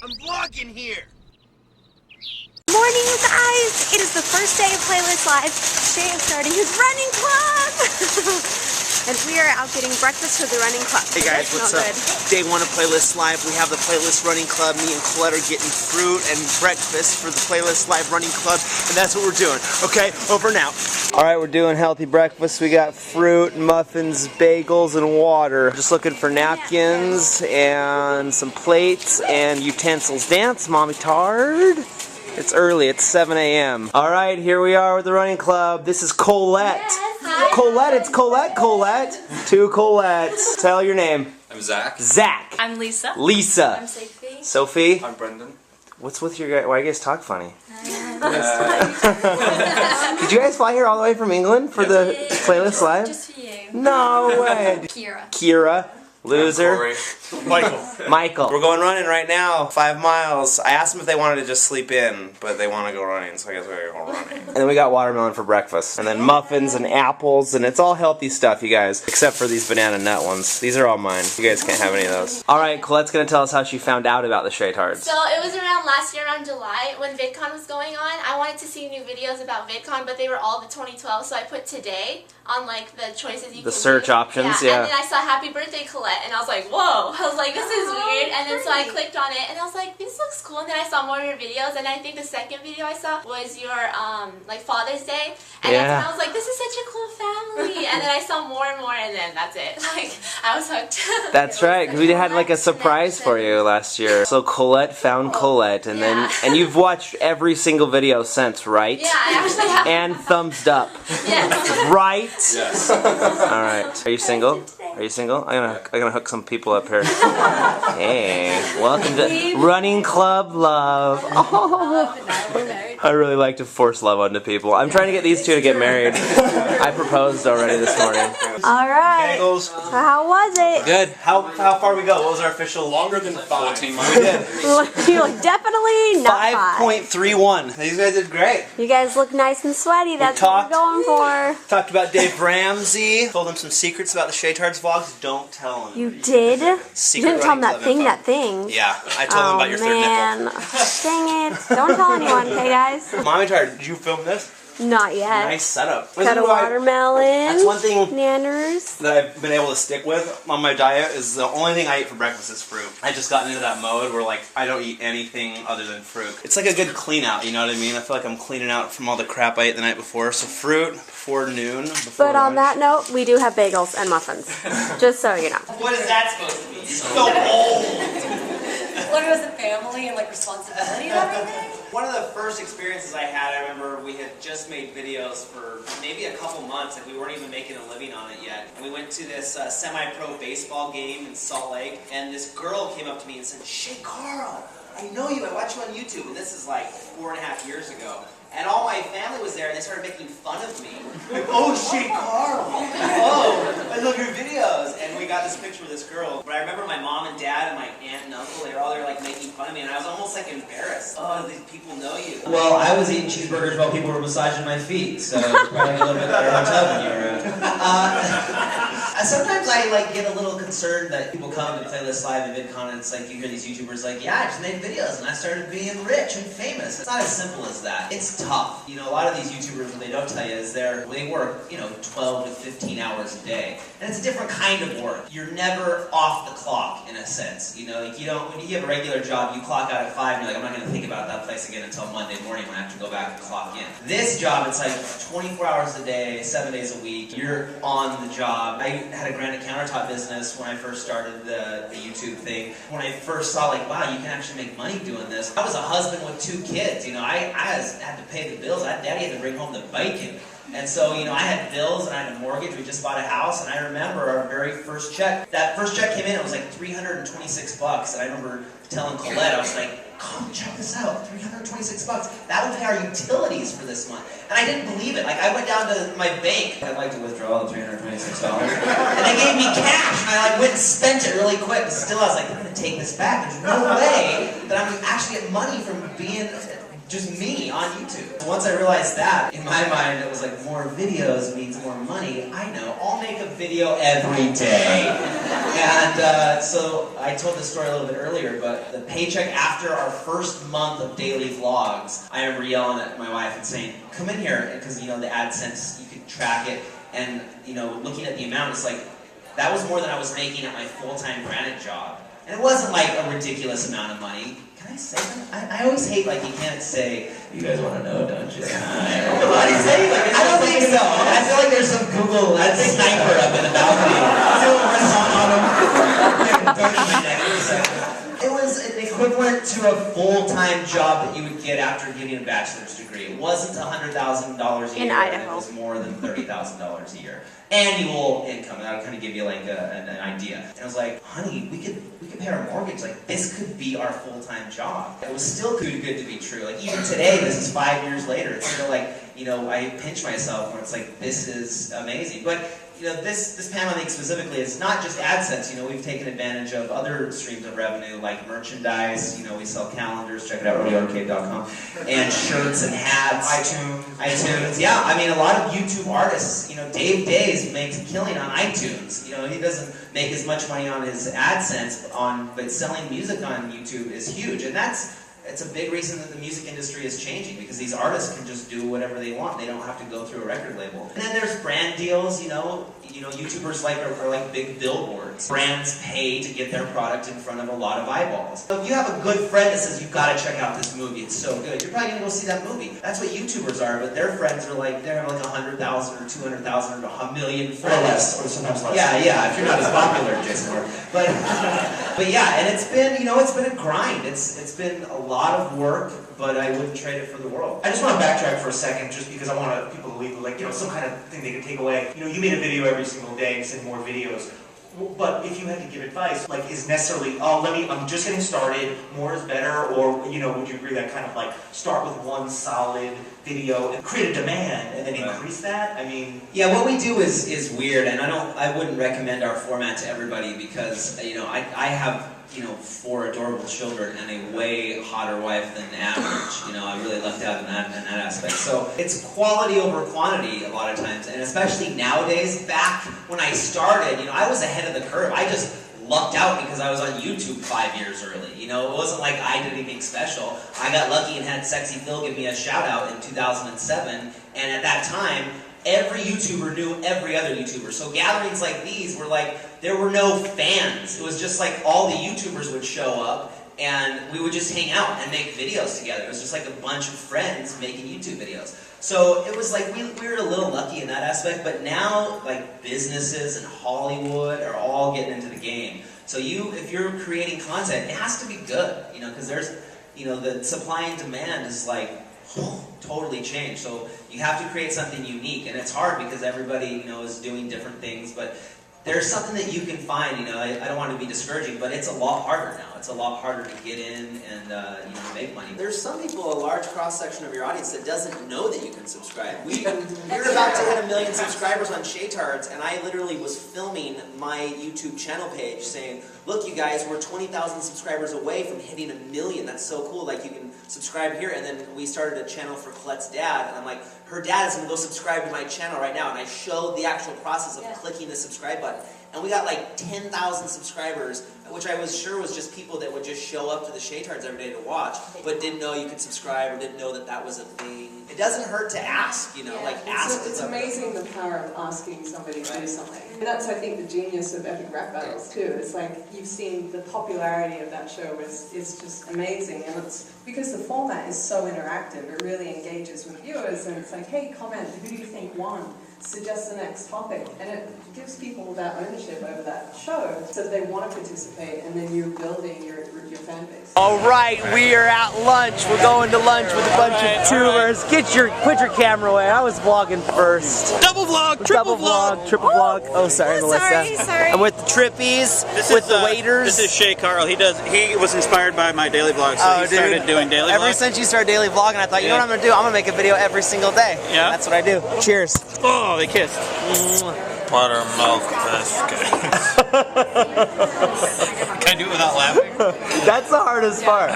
I'm vlogging here. Morning, you guys! It is the first day of Playlist Live. Shay is starting his running club! And we are out getting breakfast for the running club. Hey guys, what's up? Day 1 of Playlist Live. We have the Playlist Running Club. Me and Colette are getting fruit and breakfast for the Playlist Live Running Club. And that's what we're doing. Okay, over and out. Alright, we're doing healthy breakfast. We got fruit, muffins, bagels, and water. Just looking for napkins and some plates and utensils. Dance, Mommy Tard. It's early, it's 7 a.m. Alright, here we are with the running club. This is Colette. Yes. Colette, it's Colette. Two Colettes. Tell your name. I'm Zach. Zach. I'm Lisa. Lisa. I'm Sophie. Sophie. I'm Brendan. What's with your guys? Why you guys talk funny? Did you guys fly here all the way from England for the Playlist Live? Just for you. No way. Kira. Loser. Michael. We're going running right now, 5 miles. I asked them if they wanted to just sleep in, but they want to go running, so I guess we're going running. And then we got watermelon for breakfast. And then muffins and apples, and it's all healthy stuff, you guys. Except for these banana nut ones. These are all mine. You guys can't have any of those. Alright, Colette's going to tell us how she found out about the SHAYTARDS. So it was around last year, around July, when VidCon was going on. I wanted to see new videos about VidCon, but they were all the 2012, so I put today on like the choices you can The search options, yeah. And then I saw Happy Birthday Colette, and I was like, whoa. I was like, this is weird. And then so I clicked on it, and I was like, this looks cool. And then I saw more of your videos, and I think the second video I saw was your like Father's Day. And that's when I was like, this is such a cool family. And then I saw more and more, and then that's it. Like, I was hooked. That's right, because we had like a surprise for you last year. So Colette found Colette, and then you've watched every single video since, right? Yeah, I actually have. And thumbs up. Yes. Right? Yes. Alright. Are you single? Are you single? I'm gonna hook some people up here. Hey, welcome to Running Club Love. Oh. I really like to force love onto people. I'm trying to get these two to get married. I proposed already this morning. Alright. So how was it? Good. How far we go? What was our official? Longer than 14 months. We did. You look definitely not 5.31. These guys did great. You guys look nice and sweaty. That's what we're going for. Talked about Dave Ramsey. Told him some secrets about the SHAYTARDS vlogs. Don't tell him. You did? Secret You didn't tell him running that club thing, info. Yeah, I told him about your third nipple. Dang it. Don't tell anyone, okay guys? Mommy Tard, did you film this? Not yet. Nice setup. Got a watermelon. That's one thing Nanners. that I've been able to stick with on my diet is the only thing I eat for breakfast is fruit. I just gotten into that mode where like I don't eat anything other than fruit. It's like a good clean out, you know what I mean? I feel like I'm cleaning out from all the crap I ate the night before. So fruit before noon. But on that note, we do have bagels and muffins. Just so you know. What is that supposed to be? So old! Look, it was the family and like responsibility and everything. One of the first experiences I had, I remember we had just made videos for maybe a couple months and we weren't even making a living on it yet. And we went to this semi-pro baseball game in Salt Lake, and this girl came up to me and said, "Shay Carl, I know you, I watch you on YouTube." And this is like 4.5 years ago. And all my family was there and they started making fun of me. Like, "Oh, Shay Carl! Oh, I love your videos!" And we got this picture with this girl. But I remember my mom and dad and my aunt and uncle, they were all there like making fun of me, and I was almost like embarrassed. Oh, these people know you. Well, I was eating cheeseburgers while people were massaging my feet, so it's probably a little bit better hotel than you were at. Sometimes I like get a little concerned that people come to Playlist Live and VidCon, and it's like you hear these YouTubers like, "Yeah, I just made videos and I started being rich and famous." It's not as simple as that. It's tough. You know, a lot of these YouTubers, what they don't tell you is they work, 12 to 15 hours a day. And it's a different kind of work. You're never off the clock, in a sense. You know, like when you have a regular job, you clock out at 5 and you're like, "I'm not going to think about that place again until Monday morning when I have to go back and clock in." This job, it's like 24 hours a day, 7 days a week. You're on the job. I had a granite countertop business when I first started the YouTube thing. When I first saw like, wow, you can actually make money doing this. I was a husband with 2 kids. I had to pay the bills. Daddy had to bring home the bacon. And so, I had bills and I had a mortgage. We just bought a house, and I remember our very first check. That first check came in, it was like $326. And I remember telling Colette, I was like, "Oh, check this out, $326. That would pay our utilities for this month." And I didn't believe it. Like, I went down to my bank. I'd like to withdraw the $326. And they gave me cash, and I went and spent it really quick. But still, I was like, I'm going to take this back. There's no way that I'm actually getting money from being just me on YouTube. Once I realized that, in my mind, it was like more videos means more money. I know, I'll make a video every day. And so I told this story a little bit earlier, but the paycheck after our first month of daily vlogs, I remember yelling at my wife and saying, come in here, because you know the AdSense, you could track it, and you know, looking at the amount, it's like, that was more than I was making at my full-time granite job. And it wasn't like a ridiculous amount of money. Can I say that? I always hate, like, you can't say, you guys want to know, don't you? What do you say? Like, I don't think so. I feel like there's some Google sniper up in the balcony. It was an equivalent to a full-time job that you would get after getting a bachelor's degree. It wasn't $100,000 a year. In Idaho. It was more than $30,000 a year. Annual income. That'll kind of give you like an idea. And I was like, honey, we could pay our mortgage. Like, this could be our full-time job. It was still too good to be true. Like, even today, this is 5 years later, it's still like, you know, I pinch myself when it's like, this is amazing. But you know, this panel, I think specifically, it's not just AdSense. You know, we've taken advantage of other streams of revenue, like merchandise. You know, we sell calendars. Check it out, rodeoarcade.com, and shirts and hats. iTunes. Yeah, I mean, a lot of YouTube artists. You know, Dave Days makes a killing on iTunes. You know, he doesn't make as much money on his AdSense, but selling music on YouTube is huge, and it's a big reason that the music industry is changing, because these artists can just do whatever they want. They don't have to go through a record label. And then there's brand deals, you know, YouTubers are like big billboards. Brands pay to get their product in front of a lot of eyeballs. So if you have a good friend that says, you've got to check out this movie, it's so good, you're probably going to go see that movie. That's what YouTubers are, but their friends are like, they have like 100,000 or 200,000 or a million friends. Or less, or sometimes less. Yeah, if you're not as popular, Jason Moore. But yeah, and it's been, you know, it's been a grind. It's been a lot of work, but I wouldn't trade it for the world. I just want to backtrack for a second, just because I want people to leave, like, you know, some kind of thing they can take away. You know, you made a video every single day and send more videos. But if you had to give advice, like, is necessarily, I'm just getting started, more is better, or, you know, would you agree that kind of like, start with one solid video and create a demand and then increase that? I mean... Yeah, what we do is weird, and I wouldn't recommend our format to everybody, because, you know, I have, you know, 4 adorable children and a way hotter wife than average. You know, I really lucked out in that aspect. So it's quality over quantity a lot of times, and especially nowadays. Back when I started, you know, I was ahead of the curve. I just lucked out because I was on YouTube 5 years early. You know, it wasn't like I did anything special. I got lucky and had Sexy Phil give me a shout out in 2007, and at that time, every YouTuber knew every other YouTuber. So gatherings like these were like, there were no fans. It was just like all the YouTubers would show up and we would just hang out and make videos together. It was just like a bunch of friends making YouTube videos. So it was like, we were a little lucky in that aspect, but now like businesses and Hollywood are all getting into the game. So if you're creating content, it has to be good, you know, because there's, you know, the supply and demand is like, totally changed. So you have to create something unique, and it's hard because everybody, you know, is doing different things, but there's something that you can find. You know, I don't want to be discouraging, but it's a lot harder now. It's a lot harder to get in and you know, make money. There's some people, a large cross section of your audience, that doesn't know that you can subscribe. We're about to hit 1 million subscribers on SHAYTARDS, and I literally was filming my YouTube channel page saying, look, you guys, we're 20,000 subscribers away from hitting 1 million. That's so cool. Like, you can subscribe here. And then we started a channel for Colette's dad, and I'm like, her dad is going to go subscribe to my channel right now. And I showed the actual process of clicking the subscribe button. And we got like 10,000 subscribers, which I was sure was just people that would just show up to the SHAYTARDS every day to watch, but didn't know you could subscribe or didn't know that that was a thing. It doesn't hurt to ask, you know, like ask. It's amazing the power of asking somebody to do something. And that's, I think, the genius of Epic Rap Battles too. It's like, you've seen the popularity of that show is just amazing, and it's because the format is so interactive. It really engages with viewers, and it's like, hey, comment, who do you think won? Suggest the next topic, and it gives people that ownership over that show, so they want to participate, and then you're building your fan base. All right, we are at lunch. We're going to lunch with a bunch of tubers. Put your camera away. I was vlogging first. Double vlog, triple vlog. Triple vlog. Oh, sorry, Melissa. Sorry. I'm with the Trippies, with the waiters. This is Shay Carl. He was inspired by my daily vlog, so he started doing daily vlogs. Ever since you started daily vlogging, I thought, you know what I'm going to do? I'm going to make a video every single day. Yeah? And that's what I do. Cheers. Oh, they kissed. Buttermilk biscuits. Can I do it without laughing? That's the hardest part.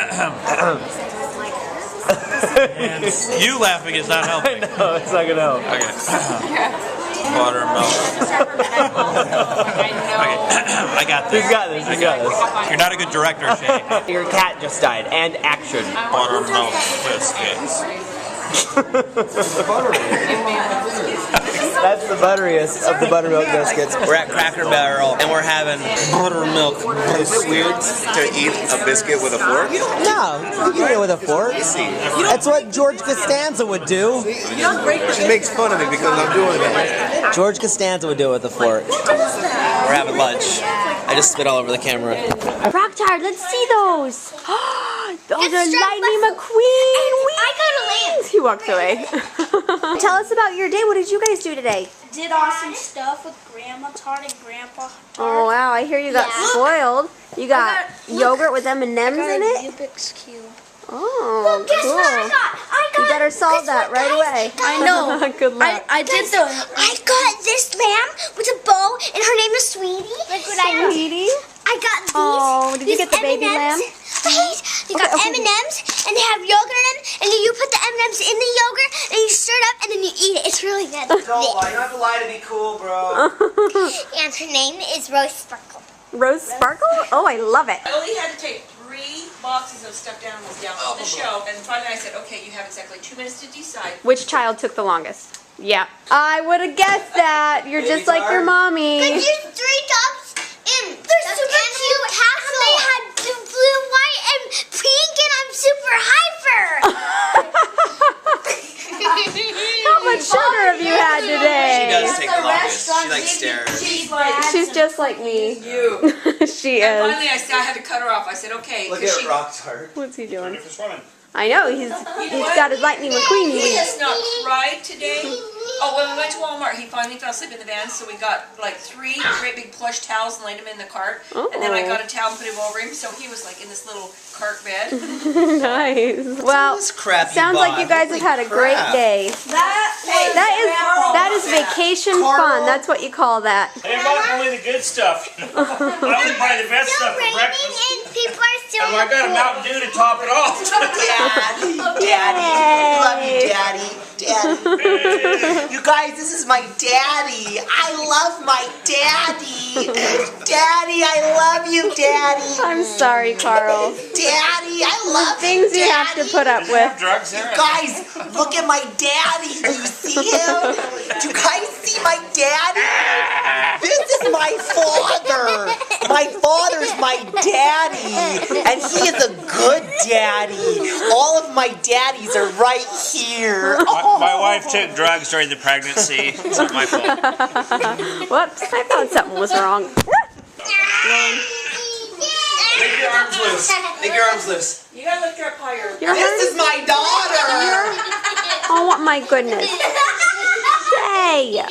You laughing is not helping. No, it's not gonna help. Okay. Buttermilk. Okay. I got this. You got this. You got this. You're not a good director, Shay. Your cat just died. And action. Buttermilk biscuits. That's the butteriest of the buttermilk biscuits. We're at Cracker Barrel and we're having buttermilk biscuits. Is it weird to eat a biscuit with a fork? No, you can eat it with a fork. That's what George Costanza would do. She makes fun of me because I'm doing that. George Costanza would do it with a fork. We're having lunch. I just spit all over the camera. Rock-Tard, let's see those. Those are Lightning McQueen I got a lamp. He walked away. Tell us about your day. What did you guys do today? Did awesome stuff with Grandma Tard and Grandpa Tard. Oh wow, I hear you got spoiled. You got yogurt with M&Ms in it? Rubik's Cube. Oh, Look, guess cool. what I got? You better solve that right away. I know. Good luck. I did I got this lamb with a bow, and her name is Sweetie. Look what I got. Sweetie? I got these. Oh, did you get the baby M&Ms. lamb? Wait, you got M&Ms, and they have yogurt in them, and then you put the M&Ms in the yogurt, and you stir it up, and then you eat it. It's really good. Don't lie. You don't have to lie to be cool, bro. And her name is Rose Sparkle. Rose Sparkle? Oh, I love it. I only had to take 3 boxes of stuffed animals down on the shelf, and finally I said, okay, you have exactly 2 minutes to decide. Which child took the longest? Yeah. I would have guessed that. You're just like your mommy. There's 3 dogs, and they're super cute. They had blue, white, and pink, and I'm super hyper. How much sugar have you had today? She does take the longest. She likes stares. She's just like me. You. She And is. finally I had to cut her off. I said, okay. Look 'cause at she- Rock-Tard. What's he doing? For swimming. I know, he's got his Lightning McQueen. He has not cried today. Oh, when we went to Walmart, he finally fell asleep in the van, so we got like 3 great big plush towels and laid him in the cart. And then I got a towel and put him over him, so he was like in this little cart bed. Nice. Well, This crap you sounds like bought. you guys have had a great crap. day. That is vacation fun. That's what you call that. I didn't buy only the good stuff. I only buy the best stuff for breakfast. And people are still And I got a Mountain Dew to top it off. Daddy. Love you, Daddy. Daddy. You guys, this is my daddy. I love my daddy. Daddy, I love you, Daddy. I'm sorry, Carl. Daddy, I love Things you have to put up with. Drugs there. Guys, look at my daddy. Do you see him? Do you guys see my daddy? This is my father. My father's my daddy. And he is a good daddy. All of my daddies are right here. My wife took drugs during the pregnancy. It's not my fault. Whoops, I thought something was wrong. Make your arms loose. Make your arms loose. You gotta lift her up higher. This is my daughter. Oh, my goodness. Shay.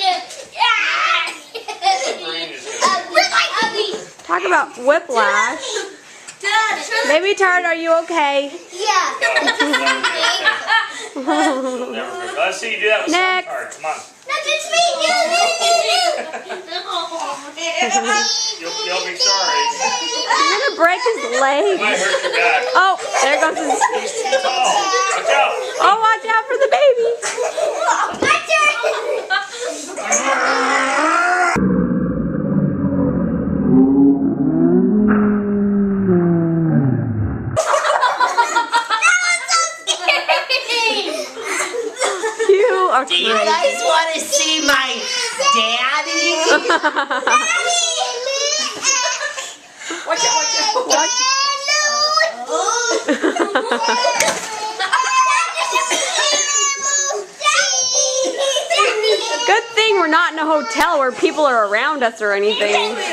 Talk about whiplash. Baby Tard, are you okay? Yeah. Let's see you do that with some cards. Come on. It's me. You'll be sorry. You're gonna break his leg. Might hurt your back. Oh, there goes his. Watch out. Oh, watch out for the baby. You are Do you guys want to see my daddy? Watch out, watch out. Good thing we're not in a hotel where people are around us or anything. Watch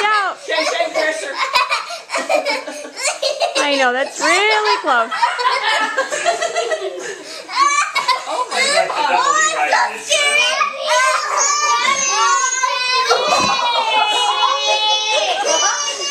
out. I know, that's really close. Oh my God.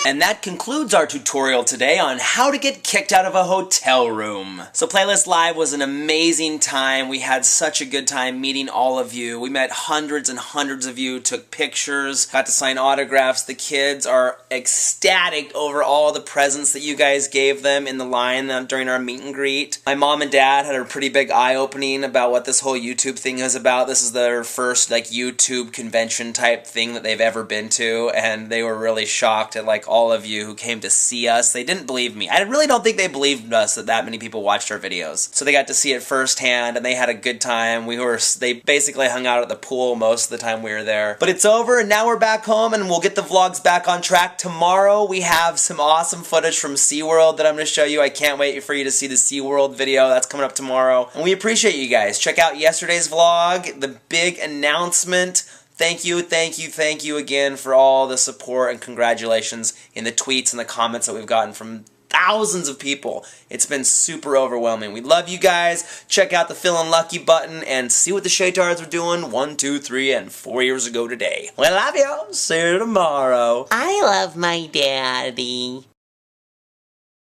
And that concludes our tutorial today on how to get kicked out of a hotel room. So Playlist Live was an amazing time. We had such a good time meeting all of you. We met hundreds and hundreds of you, took pictures, got to sign autographs. The kids are ecstatic over all the presents that you guys gave them in the line during our meet and greet. My mom and dad had a pretty big eye-opening about what this whole YouTube thing is about. This is their first like YouTube convention type thing that they've ever been to, and they were really shocked at like all of you who came to see us. They didn't believe me. I really don't think they believed us that many people watched our videos. So they got to see it firsthand, and they had a good time. They basically hung out at the pool most of the time we were there. But it's over, and now we're back home, and we'll get the vlogs back on track. Tomorrow we have some awesome footage from SeaWorld that I'm going to show you. I can't wait for you to see the SeaWorld video. That's coming up tomorrow. And we appreciate you guys. Check out yesterday's vlog, the big announcement. Thank you again for all the support and congratulations in the tweets and the comments that we've gotten from thousands of people. It's been super overwhelming. We love you guys. Check out the Feelin' Lucky button and see what the SHAYTARDS were doing 1, 2, 3, and 4 years ago today. We love you. See you tomorrow. I love my daddy.